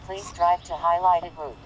Please drive to highlighted route.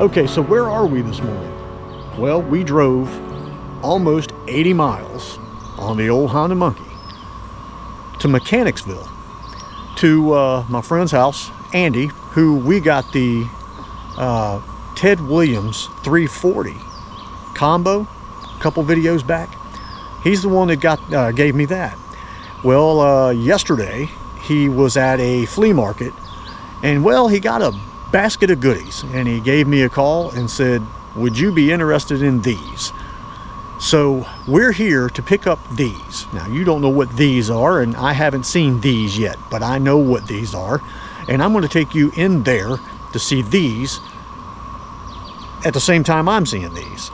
Okay, so where are we this morning? Well, we drove almost 80 miles on the old Honda Monkey to Mechanicsville to my friend's house, Andy, who we got the Ted Williams 340 combo a couple videos back. He's the one that gave me that. Well, yesterday he was at a flea market, and well, he got a basket of goodies, and he gave me a call and said, would you be interested in these? So we're here to pick up these. Now you don't know what these are, and I haven't seen these yet, but I know what these are. And I'm going to take you in there to see these at the same time I'm seeing these.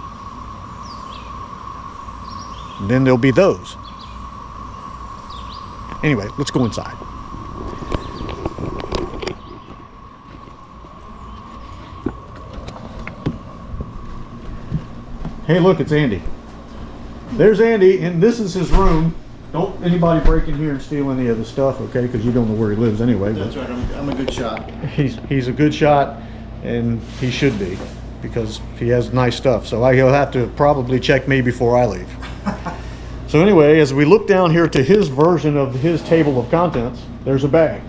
And then there'll be those. Anyway, let's go inside. Hey, look, it's Andy. There's Andy, and this is his room. Don't anybody break in here and steal any of the stuff, okay? Because you don't know where he lives anyway. That's right. I'm a good shot. He's a good shot, and he should be, because he has nice stuff. So he'll have to probably check me before I leave. So anyway, as we look down here to his version of his table of contents, there's a bag.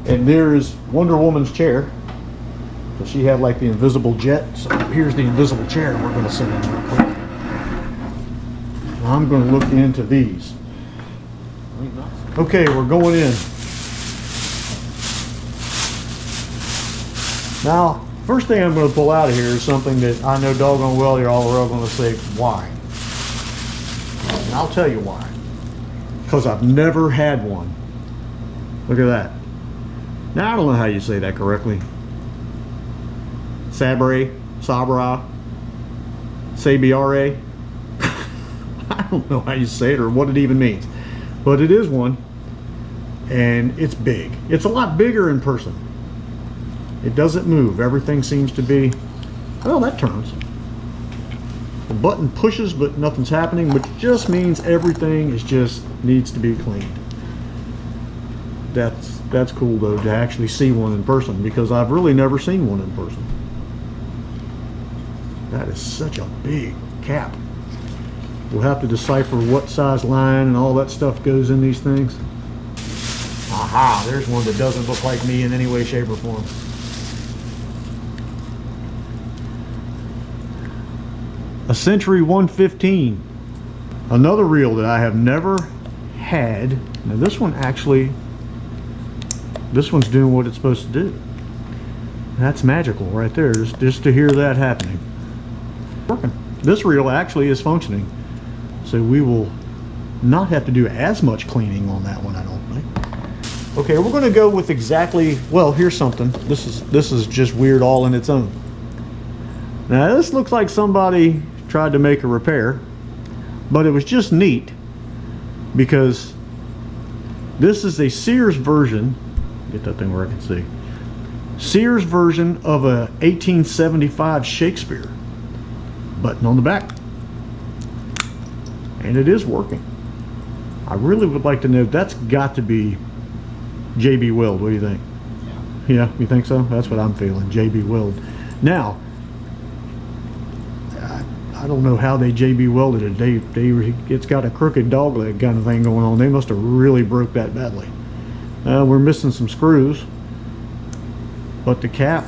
And there's Wonder Woman's chair. So she had like the invisible jet. So here's the invisible chair we're going to sit in real quick. Now I'm going to look into these. Okay, we're going in. Now, first thing I'm going to pull out of here is something that I know doggone well you're all going to say, why? And I'll tell you why. Because I've never had one. Look at that. Now, I don't know how you say that correctly. Sabre, Sabra, Sabiare. I don't know how you say it or what it even means. But it is one. And it's big. It's a lot bigger in person. It doesn't move. Everything seems to be... Oh, that turns. The button pushes, but nothing's happening, which just means everything needs to be cleaned. That's cool though, to actually see one in person, because I've really never seen one in person. That is such a big cap. We'll have to decipher what size line and all that stuff goes in these things. Aha, there's one that doesn't look like me in any way, shape, or form. A Century 115. Another reel that I have never had. Now this one's doing what it's supposed to do. That's magical right there, just to hear that happening. Working. This reel actually is functioning, so we will not have to do as much cleaning on that one, I don't think. Okay, we're going to go with exactly, well, here's something. This is just weird all in its own. Now this looks like somebody tried to make a repair, but it was just neat because this is a Sears version. Get that thing where I can see. Sears version of a 1875 Shakespeare. Button on the back. And it is working. I really would like to know, that's got to be J.B. Weld. What do you think? Yeah, you think so? That's what I'm feeling, J.B. Weld. Now, I don't know how they J.B. welded it. It's got a crooked dog leg kind of thing going on. They must have really broke that badly. We're missing some screws, but the cap,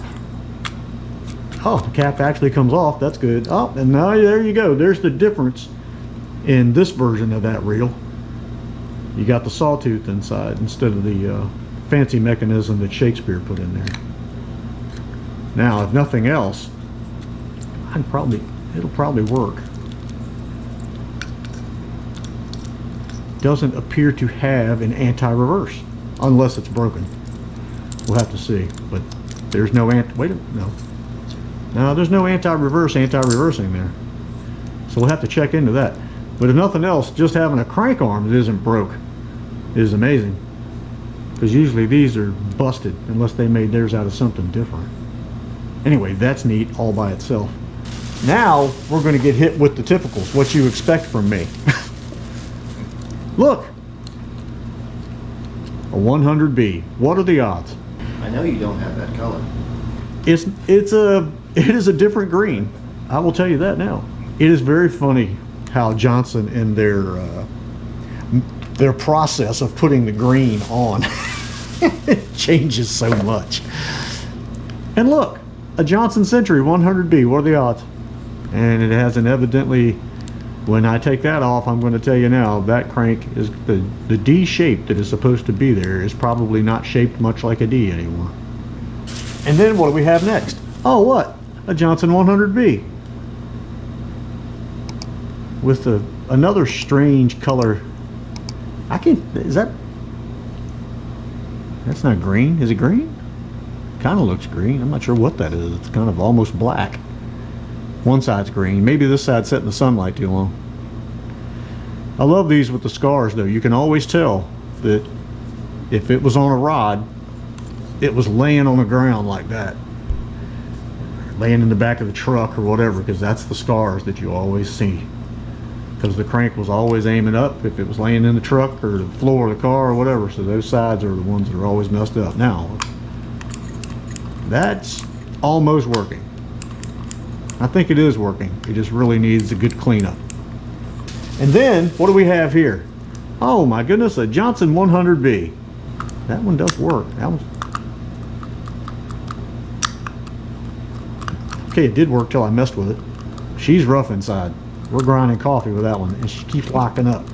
the cap actually comes off. That's good. Oh, and now there you go. There's the difference in this version of that reel. You got the sawtooth inside instead of the fancy mechanism that Shakespeare put in there. Now, if nothing else, it'll probably work. Doesn't appear to have an anti-reverse, unless it's broken. We'll have to see. But there's no there's no anti-reversing there. So we'll have to check into that. But if nothing else, just having a crank arm that isn't broke is amazing. Because usually these are busted unless they made theirs out of something different. Anyway, that's neat all by itself. Now we're going to get hit with the typicals, what you expect from me. Look, a 100B. What are the odds? I know you don't have that color. It is a different green. I will tell you that now. It is very funny how Johnson in their process of putting the green on it changes so much. And look, a Johnson Century 100B. What are the odds? And it has an evidently, when I take that off, I'm going to tell you now, that crank is the D shape that is supposed to be there is probably not shaped much like a D anymore. And then what do we have next? Oh, what? A Johnson 100B. with another strange color. I can't, that's not green. Is it green? Kind of looks green. I'm not sure what that is. It's kind of almost black. One side's green. Maybe this side's set in the sunlight too long. I love these with the scars though. You can always tell that if it was on a rod, it was laying on the ground like that, laying in the back of the truck or whatever, because that's the scars that you always see, because the crank was always aiming up if it was laying in the truck or the floor of the car or whatever. So those sides are the ones that are always messed up. Now that's almost working. I think it is working. It just really needs a good cleanup. And then what do we have here? Oh my goodness, a Johnson 100B. That one does work. That one's okay. It did work till I messed with it. She's rough inside. We're grinding coffee with that one, and she keeps locking up.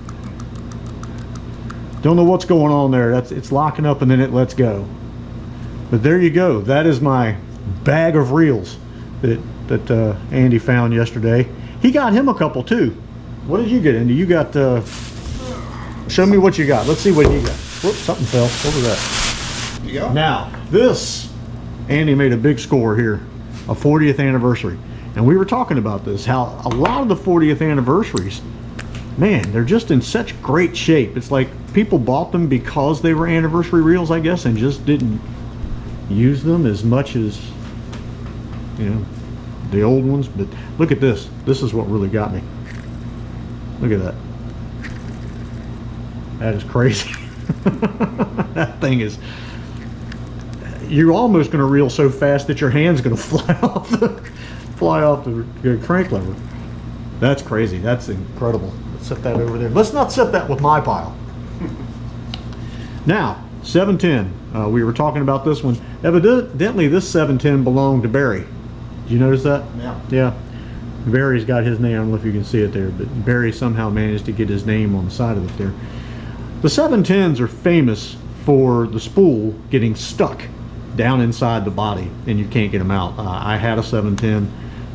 Don't know what's going on there. It's locking up and then it lets go. But there you go. That is my bag of reels that Andy found yesterday. He got him a couple too. What did you get, Andy? You got. Show me what you got. Let's see what you got. Whoops, something fell. What was that? You go. Now this, Andy made a big score here, a 40th anniversary. And we were talking about this, how a lot of the 40th anniversaries, man, they're just in such great shape. It's like people bought them because they were anniversary reels, I guess, and just didn't use them as much as, you know, the old ones. But look at this. This is what really got me. Look at that. That is crazy. That thing is, you're almost going to reel so fast that your hand's going to fly off the crank lever. That's crazy. That's incredible. Let's set that over there. Let's not set that with my pile. Now, 710. We were talking about this one. Evidently, this 710 belonged to Barry. Did you notice that? Yeah. Yeah. Barry's got his name. I don't know if you can see it there, but Barry somehow managed to get his name on the side of it there. The 710s are famous for the spool getting stuck down inside the body and you can't get them out. I had a 710,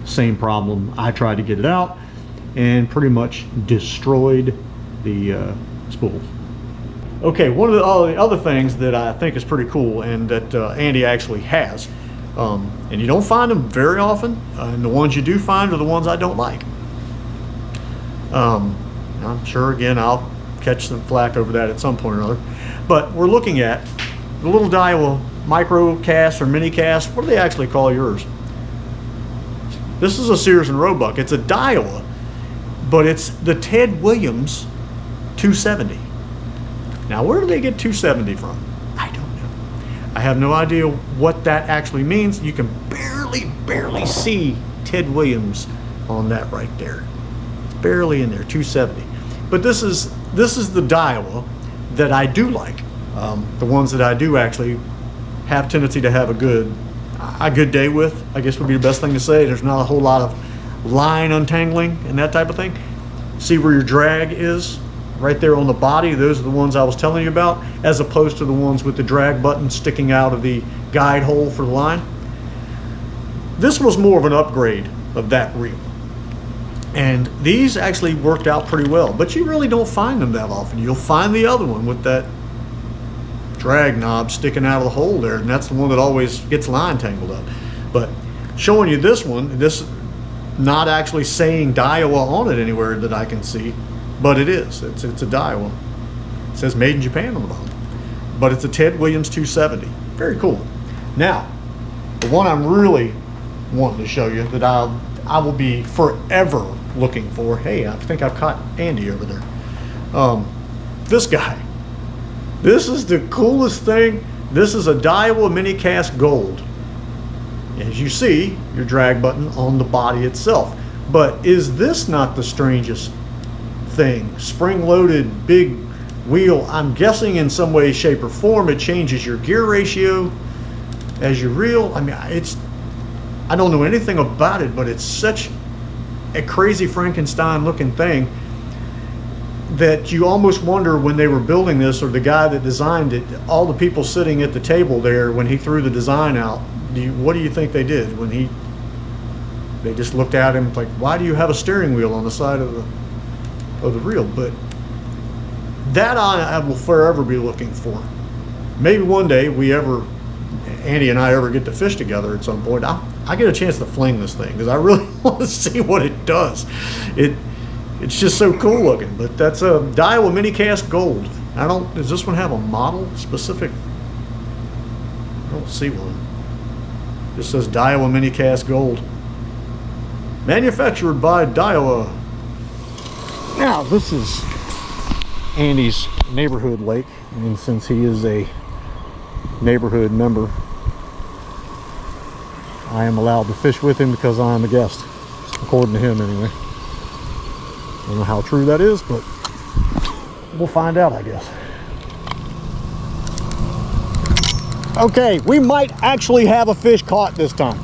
same problem. I tried to get it out and pretty much destroyed the spool. Okay, one of the other things that I think is pretty cool and that Andy actually has, and you don't find them very often, and the ones you do find are the ones I don't like. I'm sure, again, I'll catch some flack over that at some point or another. But we're looking at the little Daiwa Micro Cast or Mini Cast. What do they actually call yours? This is a Sears and Roebuck. It's a Daiwa, but it's the Ted Williams 270. Now, where do they get 270 from? I don't know. I have no idea what that actually means. You can barely see Ted Williams on that right there. It's barely in there, 270. But this is the Daiwa that I do like. The ones that I do actually have tendency to have a good day with, I guess would be the best thing to say. There's not a whole lot of line untangling and that type of thing. See where your drag is? Right there on the body. Those are the ones I was telling you about, as opposed to the ones with the drag button sticking out of the guide hole for the line. This was more of an upgrade of that reel. And these actually worked out pretty well, but you really don't find them that often. You'll find the other one with that drag knob sticking out of the hole there, and that's the one that always gets line tangled up. But showing you this one, this not actually saying Daiwa on it anywhere that I can see, but it is. It's a Daiwa. It says made in Japan on the bottom, but it's a Ted Williams 270. Very cool. Now, the one I'm really wanting to show you that I will be forever looking for. Hey, I think I've caught Andy over there. This guy. This is the coolest thing. This is a Daiwa Mini Cast Gold. As you see, your drag button on the body itself. But is this not the strangest thing? Spring-loaded big wheel. I'm guessing in some way, shape, or form it changes your gear ratio as you reel. I mean, I don't know anything about it, but it's such a crazy Frankenstein looking thing that you almost wonder when they were building this, or the guy that designed it, all the people sitting at the table there when he threw the design out, what do you think they did when they just looked at him like, why do you have a steering wheel on the side of the of the reel. But that I will forever be looking for. Maybe one day Andy and I ever get to fish together at some point, I get a chance to fling this thing because I really want to see what it does. It's just so cool looking. But that's a Daiwa Mini Cast Gold. Does this one have a model specific? I don't see one. It just says Daiwa Mini Cast Gold. Manufactured by Daiwa. Now, this is Andy's neighborhood lake, and since he is a neighborhood member, I am allowed to fish with him because I am a guest, according to him anyway. I don't know how true that is, but we'll find out, I guess. Okay, we might actually have a fish caught this time.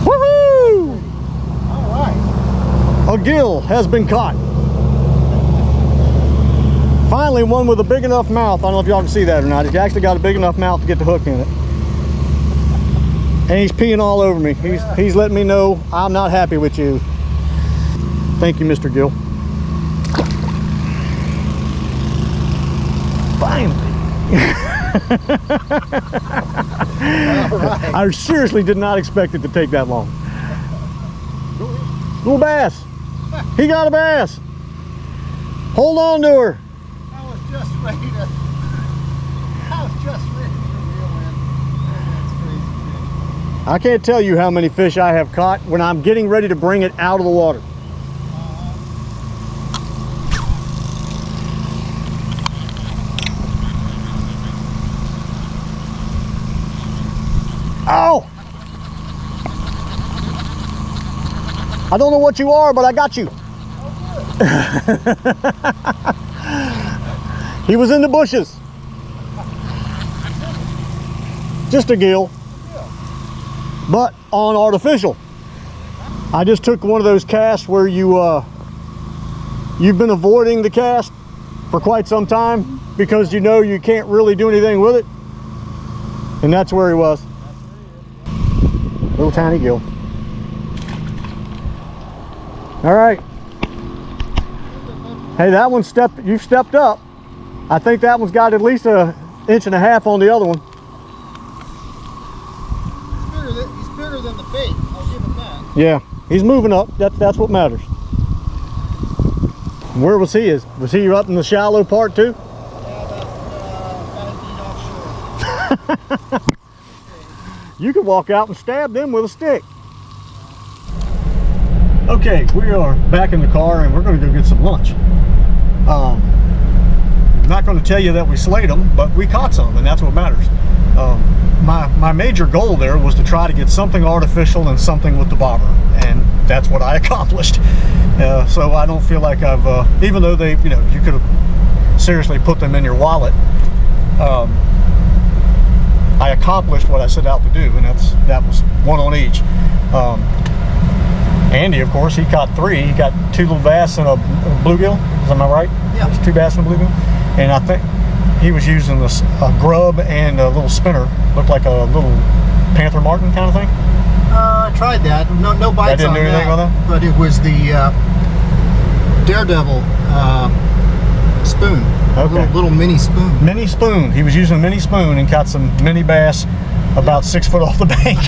Woohoo! All right. A gill has been caught. Finally, one with a big enough mouth. I don't know if y'all can see that or not. He's actually got a big enough mouth to get the hook in it. And he's peeing all over me. He's letting me know I'm not happy with you. Thank you, Mr. Gill. Finally. Right. I seriously did not expect it to take that long. Little bass. He got a bass. Hold on to her. I was just ready to reel in. That's crazy. I can't tell you how many fish I have caught when I'm getting ready to bring it out of the water. Oh! I don't know what you are, but I got you. He was in the bushes. Just a gill, but on artificial. I just took one of those casts where you've been avoiding the cast for quite some time because you know you can't really do anything with it, and that's where he was. Little tiny gill. All right. Hey, that one you've stepped up. I think that one's got at least 1.5 inches on the other one. He's bigger than the bait, I'll give him that. Yeah, he's moving up. That's what matters. Where was he? Was he up in the shallow part too? Yeah, about 8 feet offshore. You could walk out and stab them with a stick. Okay, we are back in the car and we're going to go get some lunch. I'm not going to tell you that we slayed them, but we caught some, and that's what matters. My major goal there was to try to get something artificial and something with the bobber, and that's what I accomplished. So I don't feel like I've, even though you could have seriously put them in your wallet, I accomplished what I set out to do, and that was one on each. Andy, of course, he caught 3. He got 2 little bass and a bluegill. Am I right? Yeah. There's 2 bass and a bluegill. And I think he was using a grub and a little spinner. Looked like a little Panther Martin kind of thing. I tried that. No bites on that. That didn't do anything with that? But it was the Daredevil spoon. Okay. Little mini spoon. Mini spoon. He was using a mini spoon and caught some mini bass about 6 foot off the bank.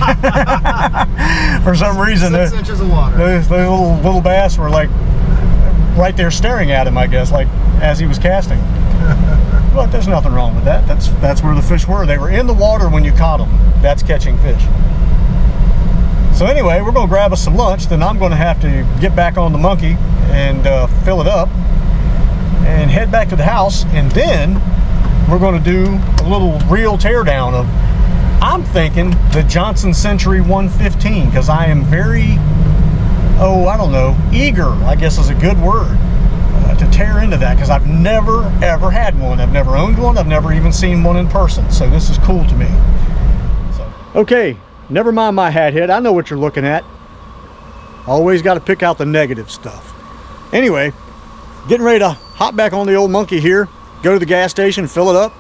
For some reason, 6 inches of water. Those little bass were like right there staring at him, I guess, like as he was casting. But there's nothing wrong with that. That's where the fish were. They were in the water when you caught them. That's catching fish. So anyway, we're going to grab us some lunch. Then I'm going to have to get back on the monkey and fill it up and head back to the house. And then we're going to do a little reel teardown of, I'm thinking, the Johnson Century 115, because I am very, I don't know, eager, I guess is a good word, to tear into that, because I've never ever had one. I've never owned one. I've never even seen one in person. So this is cool to me. Okay, never mind my hat head. I know what you're looking at. Always got to pick out the negative stuff. Anyway, getting ready to hop back on the old monkey here, go to the gas station, fill it up,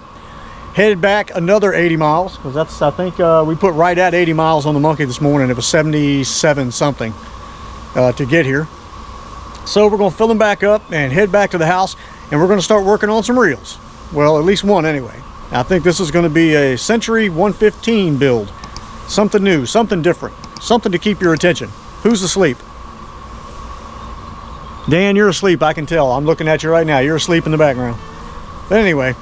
head back another 80 miles, because that's, I think we put right at 80 miles on the Monkey this morning. It was 77 something to get here. So we're going to fill them back up and head back to the house, and we're going to start working on some reels. Well, at least one anyway. I think this is going to be a Century 115 build. Something new, something different, something to keep your attention. Who's asleep? Dan, you're asleep, I can tell. I'm looking at you right now. You're asleep in the background. But anyway,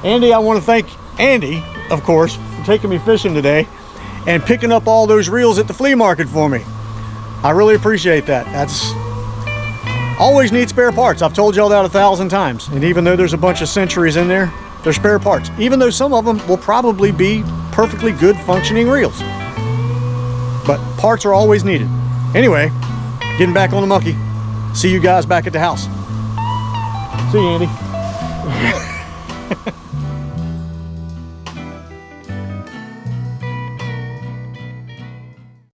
Andy, I want to thank Andy, of course, for taking me fishing today and picking up all those reels at the flea market for me. I really appreciate that. That's always need spare parts. I've told y'all that 1,000 times. And even though there's a bunch of Centuries in there, they're spare parts. Even though some of them will probably be perfectly good functioning reels. But parts are always needed. Anyway, getting back on the Monkey. See you guys back at the house. See you, Andy.